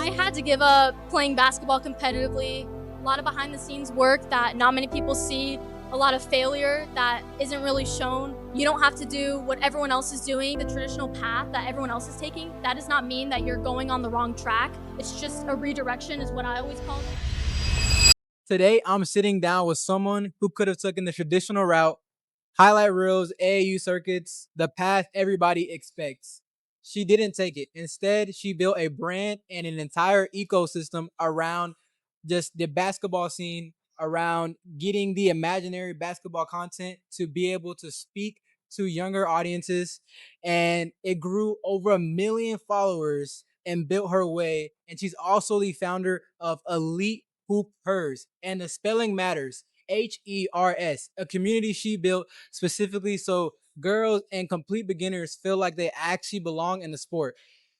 I had to give up playing basketball competitively. A lot of behind the scenes work that not many people see, a lot of failure that isn't really shown. You don't have to do what everyone else is doing, the traditional path that everyone else is taking. That does not mean that you're going on the wrong track. It's just a redirection, is what I always call it. Today, I'm sitting down with someone who could have taken the traditional route, highlight reels, AAU circuits, the path everybody expects. She didn't take it. Instead, she built a brand and an entire ecosystem around just the basketball scene, around getting the imaginary basketball content to be able to speak to younger audiences. And it grew over 1 million followers and built her way. And she's also the founder of Elite Hoop Hers. And the spelling matters. HERS, a community she built specifically so girls and complete beginners feel like they actually belong in the sport.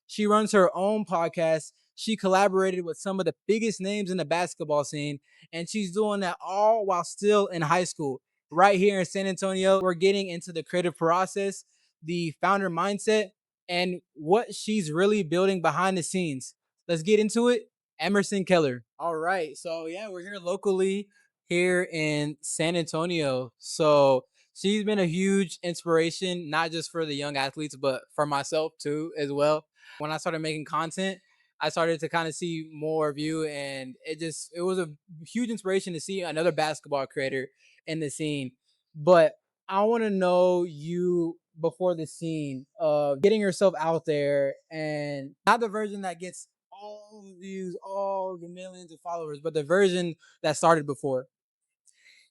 She runs her own podcast. She collaborated with some of the biggest names in the basketball scene, and she's doing that all while still in high school. Right here in San Antonio, we're getting into the creative process, the founder mindset, and what she's really building behind the scenes. Let's get into it. Emerson Keller. All right. So, yeah, we're here locally here in San Antonio. So she's been a huge inspiration, not just for the young athletes, but for myself too, as well. When I started making content, I started to kind of see more of you, and it was a huge inspiration to see another basketball creator in the scene. But I want to know you before the scene of getting yourself out there, and not the version that gets all the views, all the millions of followers, but the version that started before.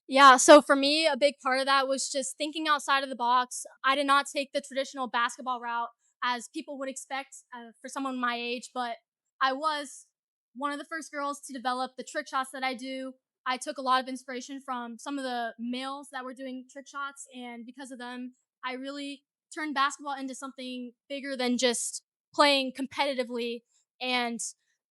Yeah, so for me, a big part of that was just thinking outside of the box. I did not take the traditional basketball route as people would expect for someone my age, but I was one of the first girls to develop the trick shots that I do. I took a lot of inspiration from some of the males that were doing trick shots, and because of them, I really turned basketball into something bigger than just playing competitively. And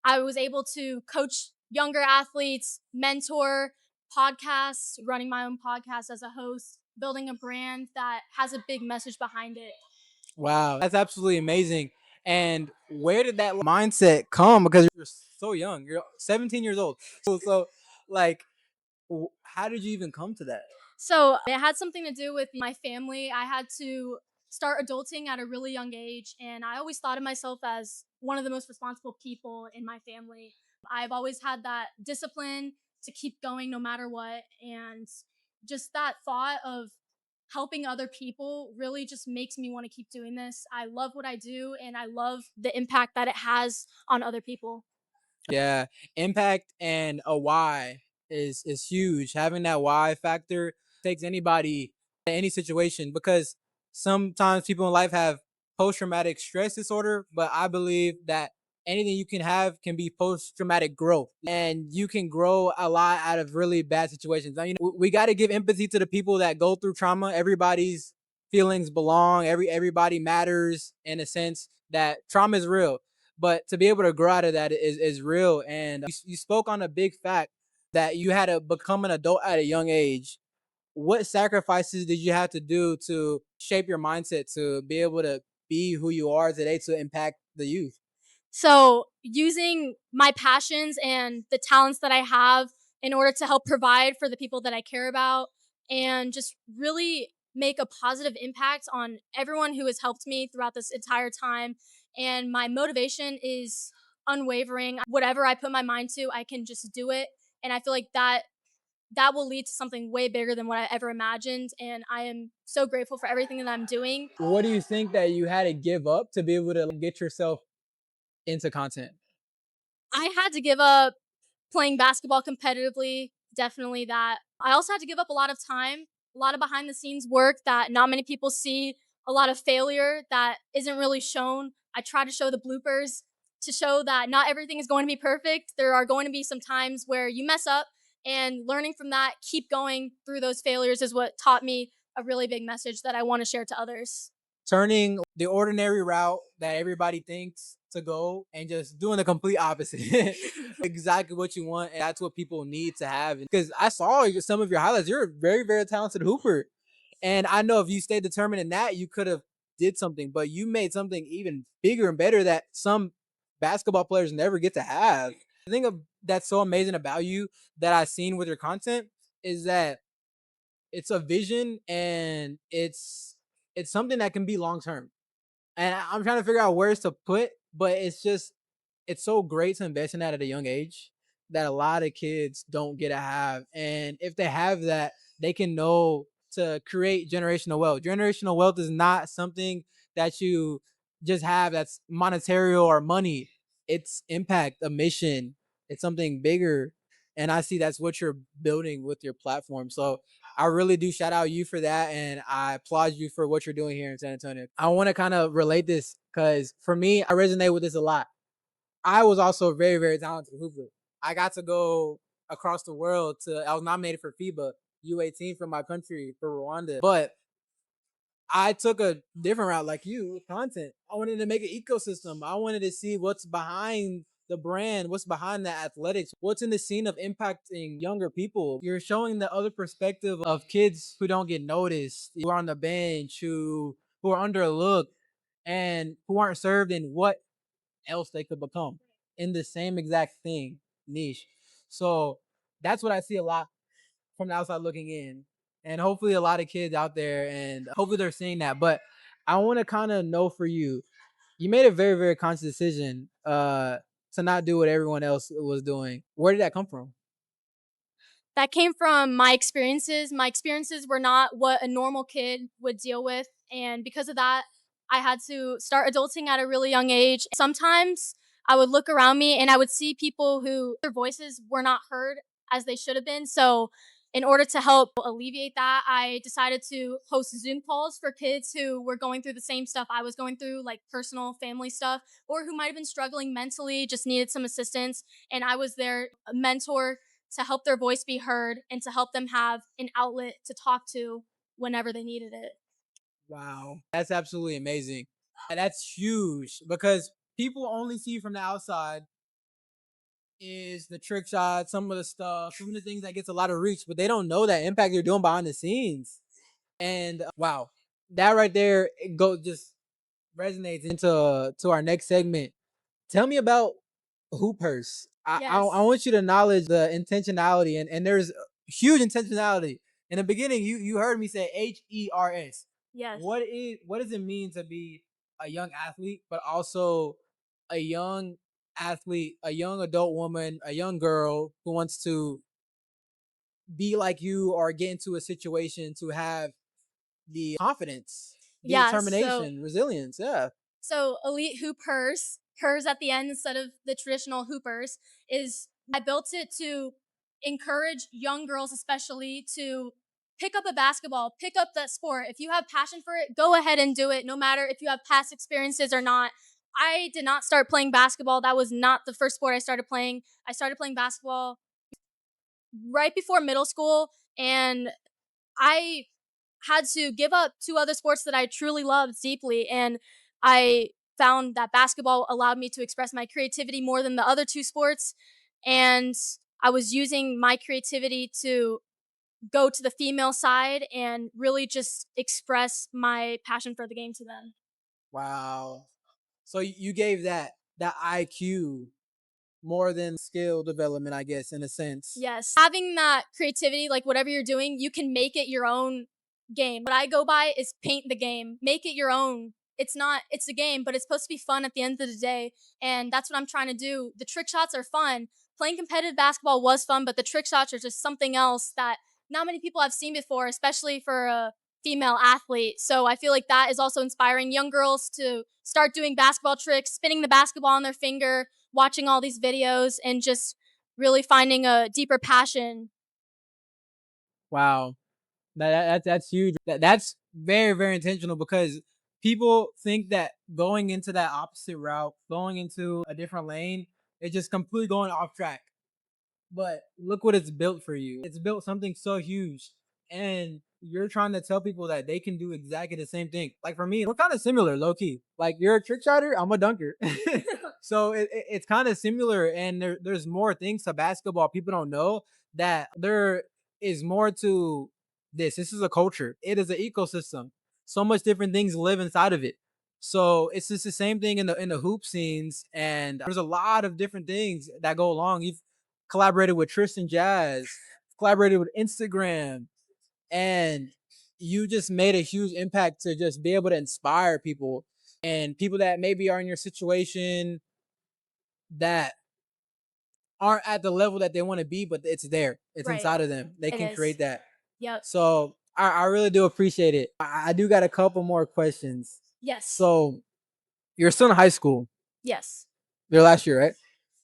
I was able to coach younger athletes, mentor, podcasts, running my own podcast as a host, building a brand that has a big message behind it. Wow, that's absolutely amazing. And where did that mindset come? Because you're so young. You're 17 years old. So like, how did you even come to that? So it had something to do with my family. I had to start adulting at a really young age, and I always thought of myself as one of the most responsible people in my family. I've always had that discipline to keep going no matter what, and just that thought of helping other people really just makes me want to keep doing this. I love what I do, and I love the impact that it has on other people. Yeah, impact and a why is huge. Having that why factor takes anybody in any situation, because sometimes people in life have post traumatic stress disorder, but I believe that anything you can have can be post traumatic growth, and you can grow a lot out of really bad situations. I mean, we got to give empathy to the people that go through trauma. Everybody's feelings belong. Everybody matters in a sense that trauma is real, but to be able to grow out of that is real. And you spoke on a big fact that you had to become an adult at a young age. What sacrifices did you have to do to shape your mindset to be able to be who you are today to impact the youth? So, using my passions and the talents that I have in order to help provide for the people that I care about and just really make a positive impact on everyone who has helped me throughout this entire time. And my motivation is unwavering. Whatever I put my mind to, I can just do it. And I feel like that will lead to something way bigger than what I ever imagined. And I am so grateful for everything that I'm doing. What do you think that you had to give up to be able to get yourself into content? I had to give up playing basketball competitively, definitely that. I also had to give up a lot of time, a lot of behind the scenes work that not many people see, a lot of failure that isn't really shown. I try to show the bloopers to show that not everything is going to be perfect. There are going to be some times where you mess up, and learning from that, keep going through those failures is what taught me a really big message that I want to share to others. Turning the ordinary route that everybody thinks to go and just doing the complete opposite. Exactly what you want, and that's what people need to have. Because I saw some of your highlights. You're a very, very talented hooper, and I know if you stayed determined in that, you could have did something, but you made something even bigger and better that some basketball players never get to have. The thing that's so amazing about you that I've seen with your content is that it's a vision and it's something that can be long term. And I'm trying to figure out where to put, but it's so great to invest in that at a young age that a lot of kids don't get to have. And if they have that, they can know to create generational wealth. Generational wealth is not something that you just have that's monetary or money. It's impact, a mission. It's something bigger. And I see that's what you're building with your platform. So I really do shout out you for that, and I applaud you for what you're doing here in San Antonio. I want to kind of relate this because for me, I resonate with this a lot. I was also a very, very talented hooper. I got to go across the world to. I was nominated for FIBA U18 from my country for Rwanda, but I took a different route like you with content. I wanted to make an ecosystem. I wanted to see what's behind the brand, what's behind the athletics, what's in the scene of impacting younger people. You're showing the other perspective of kids who don't get noticed, who are on the bench, who are underlooked, and who aren't served in what else they could become in the same exact thing niche. So that's what I see a lot from the outside looking in. And hopefully a lot of kids out there and hopefully they're seeing that. But I want to kind of know for you, you made a very, very conscious decision to not do what everyone else was doing. Where did that come from? That came from my experiences. My experiences were not what a normal kid would deal with. And because of that, I had to start adulting at a really young age. Sometimes I would look around me and I would see people who their voices were not heard as they should have been. So, in order to help alleviate that, I decided to host Zoom calls for kids who were going through the same stuff I was going through, like personal family stuff, or who might have been struggling mentally, just needed some assistance. And I was their mentor to help their voice be heard and to help them have an outlet to talk to whenever they needed it. Wow. That's absolutely amazing. And that's huge because people only see from the outside is the trick shots, some of the stuff, some of the things that gets a lot of reach, but they don't know that impact you're doing behind the scenes. And wow, that right there it go just resonates into to our next segment. Tell me about hoopers. I Yes. want you to acknowledge the intentionality and there's huge intentionality. In the beginning, you heard me say HERS. Yes. What does it mean to be a young athlete, but also a young athlete, a young adult woman, a young girl who wants to be like you or get into a situation to have the confidence, the Yeah. So determination, resilience. Yeah. So elite hoopers, hers at the end instead of the traditional hoopers, is I built it to encourage young girls especially to pick up a basketball, pick up that sport. If you have passion for it, go ahead and do it no matter if you have past experiences or not. I did not start playing basketball. That was not the first sport I started playing. I started playing basketball right before middle school and I had to give up two other sports that I truly loved deeply. And I found that basketball allowed me to express my creativity more than the other two sports. And I was using my creativity to go to the female side and really just express my passion for the game to them. Wow. So you gave that IQ more than skill development, I guess, in a sense. Yes. Having that creativity, like whatever you're doing, you can make it your own game. What I go by is paint the game. Make it your own. It's not, it's a game, but it's supposed to be fun at the end of the day. And that's what I'm trying to do. The trick shots are fun. Playing competitive basketball was fun, but the trick shots are just something else that not many people have seen before, especially for a female athlete. So I feel like that is also inspiring young girls to start doing basketball tricks, spinning the basketball on their finger, watching all these videos, and just really finding a deeper passion. Wow. That's huge. That's very, very intentional because people think that going into that opposite route, going into a different lane, it's just completely going off track. But look what it's built for you. It's built something so huge. And you're trying to tell people that they can do exactly the same thing. Like for me, we're kind of similar, low key. Like you're a trick shotter, I'm a dunker. So it's kind of similar. And there's more things to basketball people don't know that there is more to this. This is a culture, it is an ecosystem. So much different things live inside of it. So it's just the same thing in the hoop scenes, and there's a lot of different things that go along. You've collaborated with Tristan Jazz, collaborated with Instagram, and you just made a huge impact to just be able to inspire people and people that maybe are in your situation that aren't at the level that they want to be, but it's there. It's Right. inside of them. They It can is. create that. Yep. So I really do appreciate it. I do got a couple more questions. Yes. So you're still in high school. Yes. Your last year, right?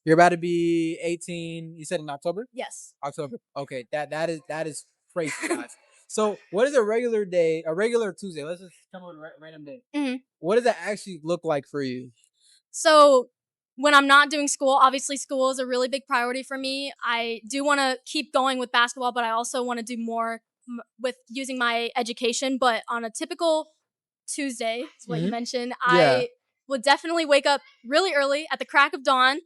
You're about to be 18. You said in October? Yes. October. Okay, that is crazy, guys. So what is a regular day, a regular Tuesday? Let's just come up with a random day. Mhm. What does that actually look like for you? So when I'm not doing school, obviously school is a really big priority for me. I do want to keep going with basketball, but I also want to do more with using my education. But on a typical Tuesday, is what you Hmm. mentioned, Yeah. I would definitely wake up really early at the crack of dawn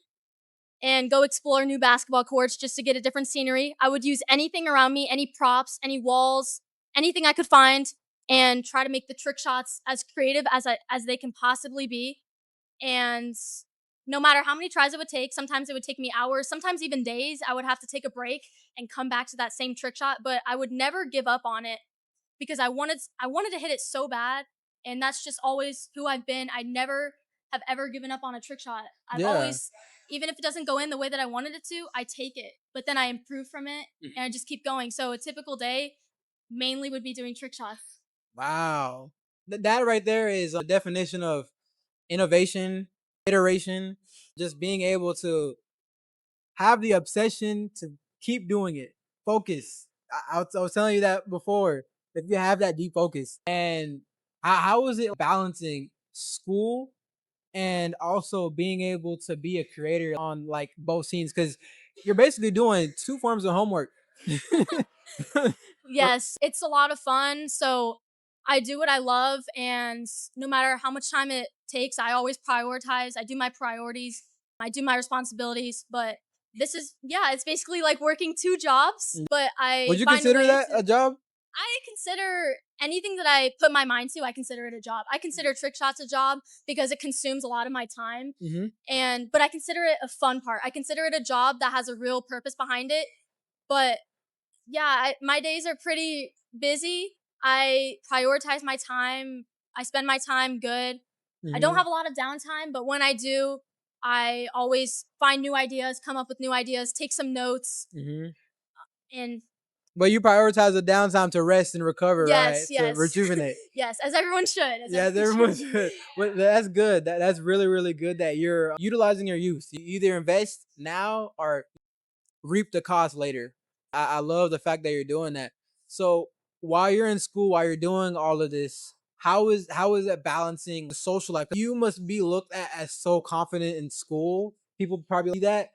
and go explore new basketball courts just to get a different scenery. I would use anything around me, any props, any walls, anything I could find, and try to make the trick shots as creative as they can possibly be. And no matter how many tries it would take, sometimes it would take me hours, sometimes even days. I would have to take a break and come back to that same trick shot, but I would never give up on it because I wanted to hit it so bad, and that's just always who I've been. I never have ever given up on a trick shot. I've Yeah. always, even if it doesn't go in the way that I wanted it to, I take it, but then I improve from it and I just keep going. So a typical day mainly would be doing trick shots. Wow. That right there is a definition of innovation, iteration, just being able to have the obsession to keep doing it. Focus. I was telling you that before. If you have that deep focus, and how is it balancing school and also being able to be a creator on like both scenes? Because you're basically doing two forms of homework. Yes, it's a lot of fun. So I do what I love, and no matter how much time it takes, I always prioritize. I do my priorities, I do my responsibilities. But this is, yeah, it's basically like working two jobs, but Would I you find a consider way that to. a job? I consider anything that I put my mind to, I consider it a job. I consider trick shots a job because it consumes a lot of my time. Mm-hmm. And but I consider it a fun part. I consider it a job that has a real purpose behind it. But yeah, my days are pretty busy. I prioritize my time. I spend my time good. I don't Mm-hmm. have a lot of downtime, but when I do, I always find new ideas, come up with new ideas, take some notes, Mm-hmm. and But you prioritize the downtime to rest and recover, right? yes, To yes, rejuvenate. yes, as everyone should, as Yeah, everyone everyone should. should. But that's good. That's really, really good that you're utilizing your youth. You either invest now or reap the cost later. I love the fact that you're doing that. So while you're in school, while you're doing all of this, how is it balancing the social life? You must be looked at as so confident in school. People probably see that,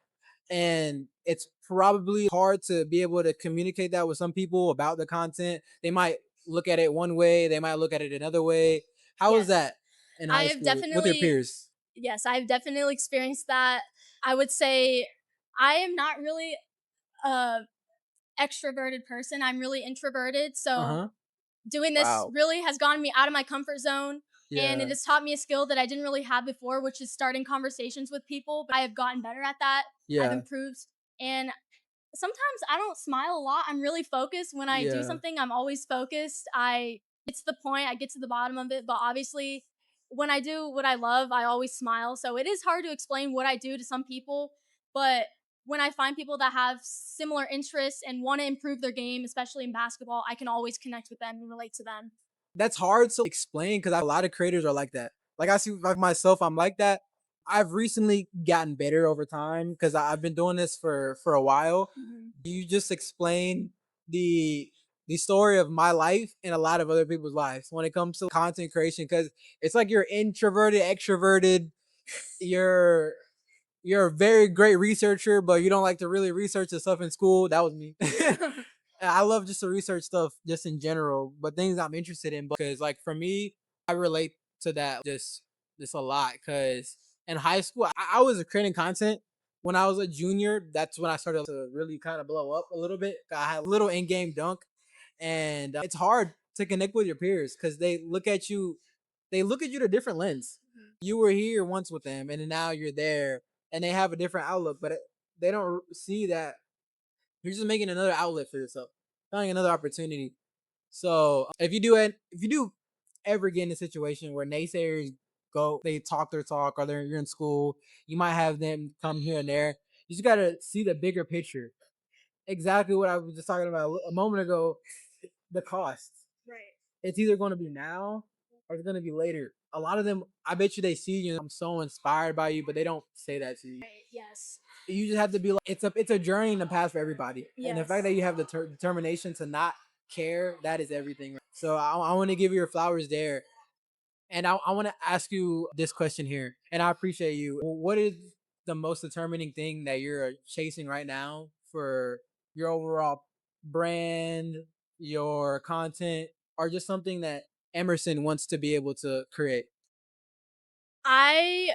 and it's probably hard to be able to communicate that with some people about the content. They might look at it one way, they might look at it another way. How is Yes, that in I high have school with your definitely, peers? yes, I've definitely experienced that. I would say I am not really a extroverted person. I'm really introverted. Uh So huh. doing this Wow. really has gotten me out of my comfort zone, and it Yeah. has taught me a skill that I didn't really have before, which is starting conversations with people. But I have gotten better at that. I've Yeah. improved, and sometimes I don't smile a lot. I'm really focused when I do Yeah. something. I'm always focused. I get to the point, I get to the bottom of it, but obviously when I do what I love, I always smile. So it is hard to explain what I do to some people, but when I find people that have similar interests and want to improve their game, especially in basketball, I can always connect with them and relate to them. That's hard to explain because a lot of creators are like that. Like I see like myself, I'm like that. I've recently gotten better over time because I've been doing this for a while. Mhm. You just explain the the story of my life and a lot of other people's lives when it comes to content creation because it's like you're introverted, extroverted. You're you're a very great researcher, but you don't like to really research the stuff in school. That was me. I love just to research stuff just in general, but things I'm interested in. Because like for me, I relate to that just a lot. Because in high school, I was creating content. When I was a junior, that's when I started to really kind of blow up a little bit. I had a little in-game dunk, and it's hard to connect with your peers because they look at you they look at you to a different lens. You were here once with them, and then now you're there, and they have a different outlook, but they don't see that you're just making another outlet for yourself, finding another opportunity. So if you do ever get in a situation where naysayers they talk their talk, or you're in school, you might have them come here and there. You just gotta see the bigger picture. Exactly what I was just talking about a moment ago. The cost. Right. It's either going to be now or it's going to be later. A lot of them, I bet you they see you. I'm so inspired by you, but they don't say that to you. Right. Yes. You just have to be like, it's a journey in the past for everybody. Yes. And the fact that you have the determination to not care, that is everything. So I want to give you your flowers there. And I want to ask you this question here, and I appreciate you. What is the most determining thing that you're chasing right now for your overall brand, your content, or just something that Emerson wants to be able to create? I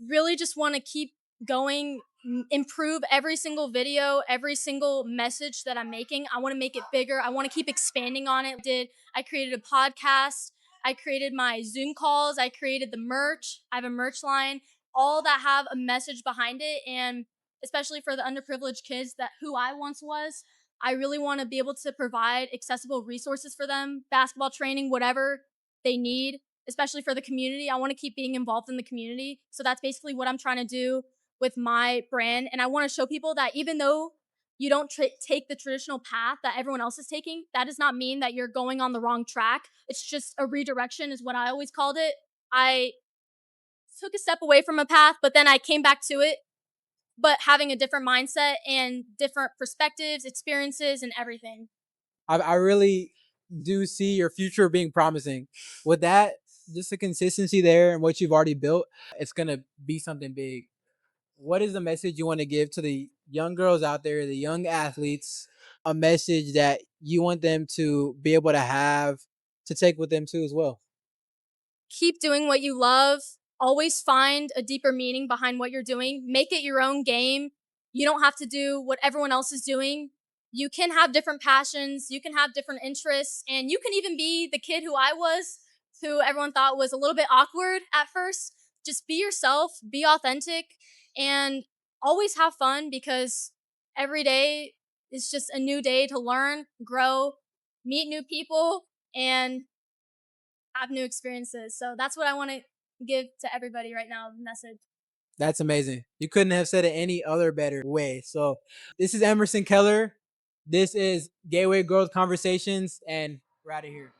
really just want to keep going, improve every single video, every single message that I'm making. I want to make it bigger. I want to keep expanding on it. I created a podcast. I created my Zoom calls. I created the merch. I have a merch line, all that have a message behind it. And especially for the underprivileged kids that who I once was, I really want to be able to provide accessible resources for them, basketball training, whatever they need, especially for the community. I want to keep being involved in the community. So that's basically what I'm trying to do with my brand. And I want to show people that even though you don't take the traditional path that everyone else is taking, that does not mean that you're going on the wrong track. It's just a redirection, is what I always called it. I took a step away from a path, but then I came back to it, but having a different mindset and different perspectives, experiences, and everything. I really do see your future being promising. With that, just the consistency there and what you've already built, it's gonna be something big. What is the message you want to give to the young girls out there, the young athletes? A message that you want them to be able to have to take with them too as well. Keep doing what you love. Always find a deeper meaning behind what you're doing. Make it your own game. You don't have to do what everyone else is doing. You can have different passions, you can have different interests, and you can even be the kid who I was, who everyone thought was a little bit awkward at first. Just be yourself, be authentic, and always have fun, because every day is just a new day to learn, grow, meet new people, and have new experiences. So that's what I want to give to everybody right now. The message. That's amazing. You couldn't have said it any other better way. So this is Emerson Keller. This is Gateway Growth Conversations, and we're out of here.